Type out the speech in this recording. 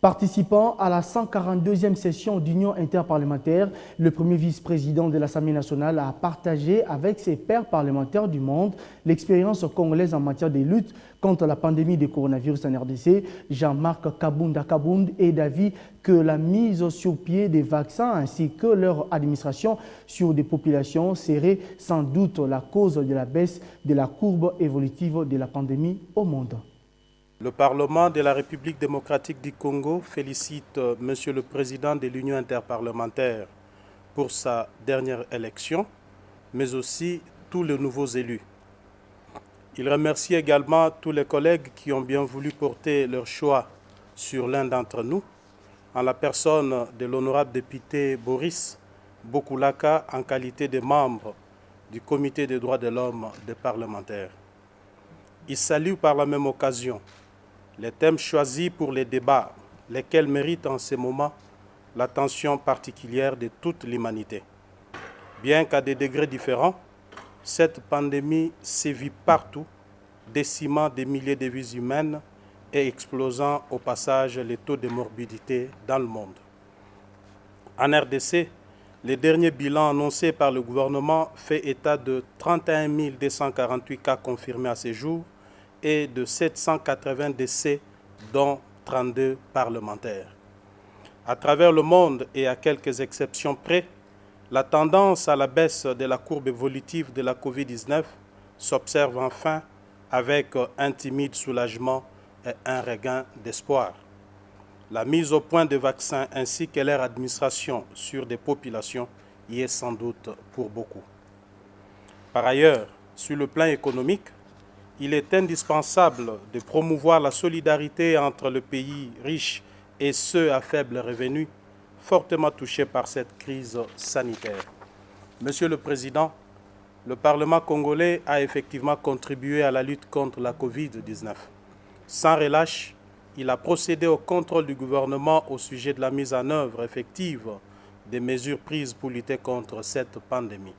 Participant à la 142e session d'Union interparlementaire, le premier vice-président de l'Assemblée nationale a partagé avec ses pairs parlementaires du monde l'expérience congolaise en matière de lutte contre la pandémie de coronavirus en RDC. Jean-Marc Kabunda Kabound est d'avis que la mise sur pied des vaccins ainsi que leur administration sur des populations serait sans doute la cause de la baisse de la courbe évolutive de la pandémie au monde. Le Parlement de la République démocratique du Congo félicite Monsieur le Président de l'Union interparlementaire pour sa dernière élection, mais aussi tous les nouveaux élus. Il remercie également tous les collègues qui ont bien voulu porter leur choix sur l'un d'entre nous, en la personne de l'honorable député Boris Bokulaka en qualité de membre du Comité des droits de l'homme des parlementaires. Il salue par la même occasion les thèmes choisis pour les débats, lesquels méritent en ce moment l'attention particulière de toute l'humanité. Bien qu'à des degrés différents, cette pandémie sévit partout, décimant des milliers de vies humaines et explosant au passage les taux de morbidité dans le monde. En RDC, le dernier bilan annoncé par le gouvernement fait état de 31 248 cas confirmés à ce jour et de 780 décès, dont 32 parlementaires. À travers le monde et à quelques exceptions près, la tendance à la baisse de la courbe évolutive de la Covid-19 s'observe enfin avec un timide soulagement et un regain d'espoir. La mise au point de vaccins ainsi que leur administration sur des populations y est sans doute pour beaucoup. Par ailleurs, sur le plan économique, il est indispensable de promouvoir la solidarité entre les pays riches et ceux à faible revenu, fortement touchés par cette crise sanitaire. Monsieur le Président, le Parlement congolais a effectivement contribué à la lutte contre la Covid-19. Sans relâche, il a procédé au contrôle du gouvernement au sujet de la mise en œuvre effective des mesures prises pour lutter contre cette pandémie.